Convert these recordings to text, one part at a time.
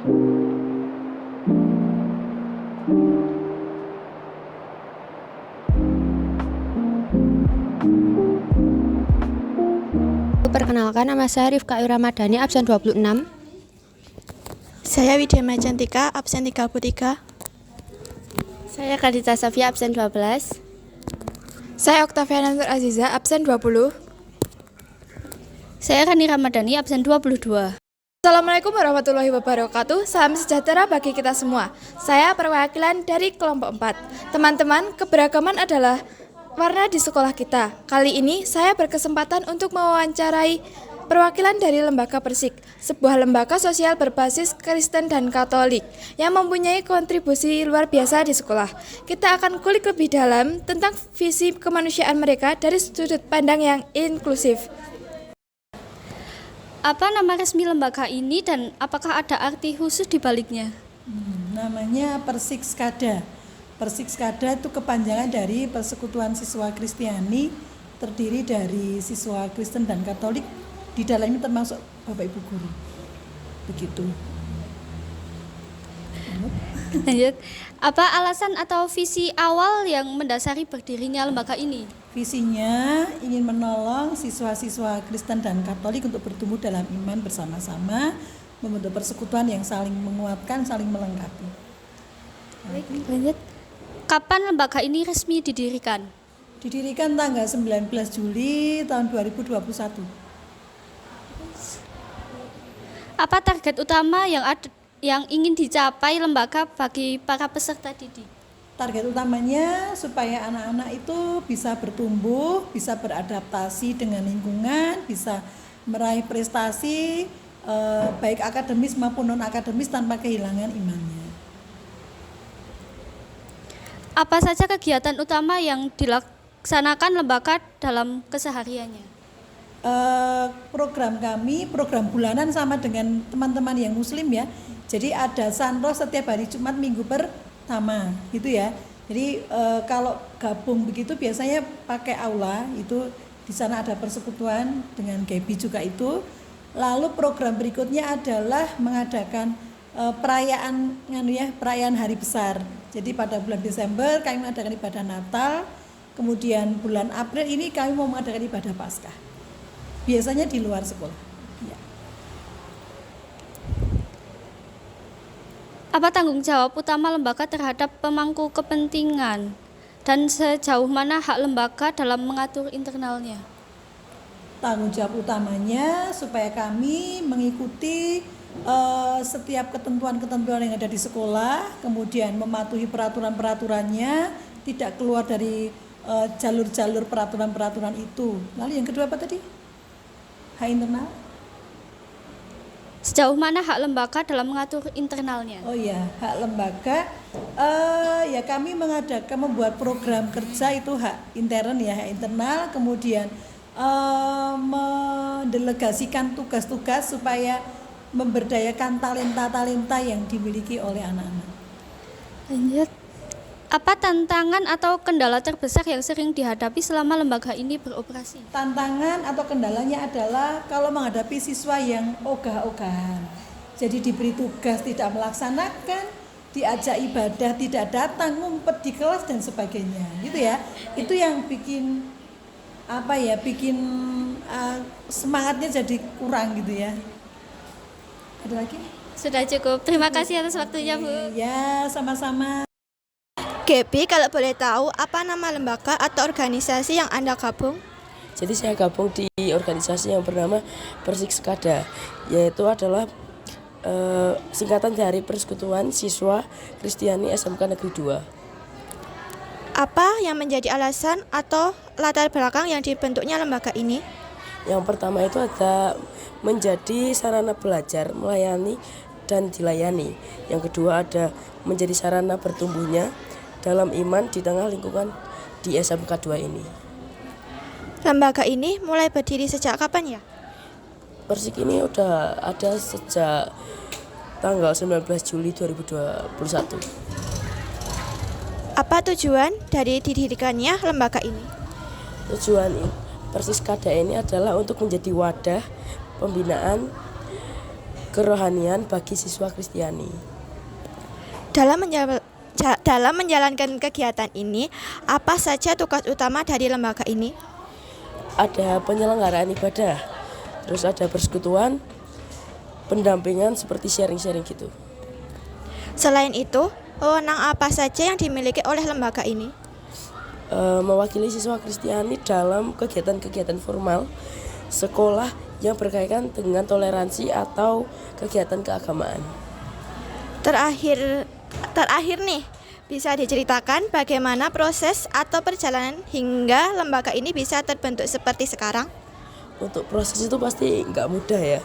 Perkenalkan, nama saya Rifka Ramadhani, absen 26. Saya Widya Majantika, absen 33. Saya Kadita Safia, absen 12. Saya Oktaviana Nur Aziza, absen 20. Saya Rani Ramadhani, absen 22. Assalamualaikum warahmatullahi wabarakatuh. Salam sejahtera bagi kita semua. Saya perwakilan dari kelompok 4. Teman-teman, keberagaman adalah warna di sekolah kita. Kali ini saya berkesempatan untuk mewawancarai perwakilan dari Lembaga Persik, sebuah lembaga sosial berbasis Kristen dan Katolik yang mempunyai kontribusi luar biasa di sekolah. Kita akan kulik lebih dalam tentang visi kemanusiaan mereka dari sudut pandang yang inklusif. Apa nama resmi lembaga ini dan apakah ada arti khusus di baliknya? Namanya Persikskada. Persikskada itu kepanjangan dari Persekutuan Siswa Kristiani, terdiri dari siswa Kristen dan Katolik, di dalamnya termasuk Bapak Ibu guru. Begitu. Lanjut. Apa alasan atau visi awal yang mendasari berdirinya lembaga ini? Visinya ingin menolong siswa-siswa Kristen dan Katolik untuk bertumbuh dalam iman bersama-sama, membentuk persekutuan yang saling menguatkan, saling melengkapi. Lanjut. Kapan lembaga ini resmi didirikan? Didirikan tanggal 19 Juli tahun 2021. Apa target utama yang ingin dicapai lembaga bagi para peserta didik? Target utamanya supaya anak-anak itu bisa bertumbuh, bisa beradaptasi dengan lingkungan, bisa meraih prestasi baik akademis maupun non-akademis tanpa kehilangan imannya. Apa saja kegiatan utama yang dilaksanakan lembaga dalam kesehariannya? Program kami, program bulanan sama dengan teman-teman yang muslim ya. Jadi ada santro setiap hari Jumat minggu pertama gitu ya. Jadi kalau gabung begitu biasanya pakai aula, itu di sana ada persekutuan dengan Gaby juga itu. Lalu program berikutnya adalah mengadakan perayaan hari besar. Jadi pada bulan Desember kami mengadakan ibadah Natal, kemudian bulan April ini kami mau mengadakan ibadah Paskah. Biasanya di luar sekolah. Ya. Apa tanggung jawab utama lembaga terhadap pemangku kepentingan dan sejauh mana hak lembaga dalam mengatur internalnya? Tanggung jawab utamanya supaya kami mengikuti setiap ketentuan-ketentuan yang ada di sekolah, kemudian mematuhi peraturan-peraturannya, tidak keluar dari jalur-jalur peraturan-peraturan itu. Lalu yang kedua apa tadi? Hak internal? Sejauh mana hak lembaga dalam mengatur internalnya? Oh ya, hak lembaga, ya kami membuat program kerja itu hak intern ya, hak internal, kemudian mendelegasikan tugas-tugas supaya memberdayakan talenta-talenta yang dimiliki oleh anak-anak. Lanjut. Apa tantangan atau kendala terbesar yang sering dihadapi selama lembaga ini beroperasi? Tantangan atau kendalanya adalah kalau menghadapi siswa yang ogah-ogahan. Jadi diberi tugas tidak melaksanakan, diajak ibadah tidak datang, ngumpet di kelas dan sebagainya. Gitu ya. Itu yang bikin semangatnya jadi kurang gitu ya. Ada lagi? Sudah cukup. Terima kasih atas waktunya, Bu. Ya, sama-sama. Gaby, kalau boleh tahu, apa nama lembaga atau organisasi yang Anda gabung? Jadi saya gabung di organisasi yang bernama Persikskada, yaitu adalah singkatan dari Persekutuan Siswa Kristiani SMK Negeri 2. Apa yang menjadi alasan atau latar belakang yang dibentuknya lembaga ini? Yang pertama itu ada menjadi sarana belajar, melayani dan dilayani. Yang kedua ada menjadi sarana bertumbuhnya dalam iman di tengah lingkungan di SMK 2 ini. Lembaga ini mulai berdiri sejak kapan ya? Persik ini udah ada sejak tanggal 19 Juli 2021. Apa tujuan dari didirikannya lembaga ini? Tujuan Persikskada ini adalah untuk menjadi wadah pembinaan kerohanian bagi siswa Kristiani. Dalam menjalankan kegiatan ini, apa saja tugas utama dari lembaga ini? Ada penyelenggaraan ibadah, terus ada persekutuan, pendampingan seperti sharing-sharing gitu. Selain itu, wewenang apa saja yang dimiliki oleh lembaga ini? Mewakili siswa Kristiani dalam kegiatan-kegiatan formal sekolah yang berkaitan dengan toleransi atau kegiatan keagamaan. Terakhir nih, bisa diceritakan bagaimana proses atau perjalanan hingga lembaga ini bisa terbentuk seperti sekarang? Untuk proses itu pasti nggak mudah ya.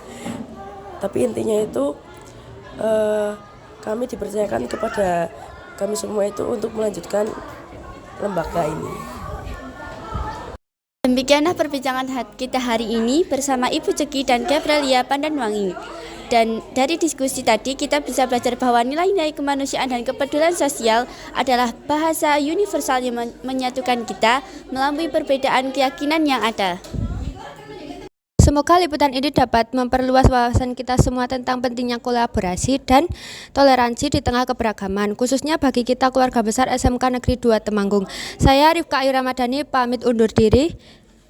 Tapi intinya itu kami dipercayakan kepada kami semua itu untuk melanjutkan lembaga ini. Demikianlah perbincangan kita hari ini bersama Ibu Ceki dan Gabriela Pandanwangi. Dan dari diskusi tadi kita bisa belajar bahwa nilai-nilai kemanusiaan dan kepedulian sosial adalah bahasa universal yang menyatukan kita melalui perbedaan keyakinan yang ada. Semoga liputan ini dapat memperluas wawasan kita semua tentang pentingnya kolaborasi dan toleransi di tengah keberagaman, khususnya bagi kita keluarga besar SMK Negeri 2 Temanggung. Saya Rifka Ayu Ramadhani pamit undur diri.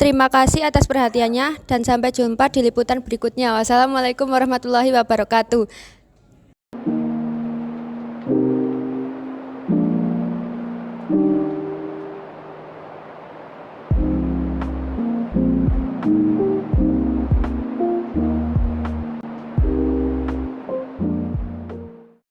Terima kasih atas perhatiannya dan sampai jumpa di liputan berikutnya. Wassalamualaikum warahmatullahi wabarakatuh.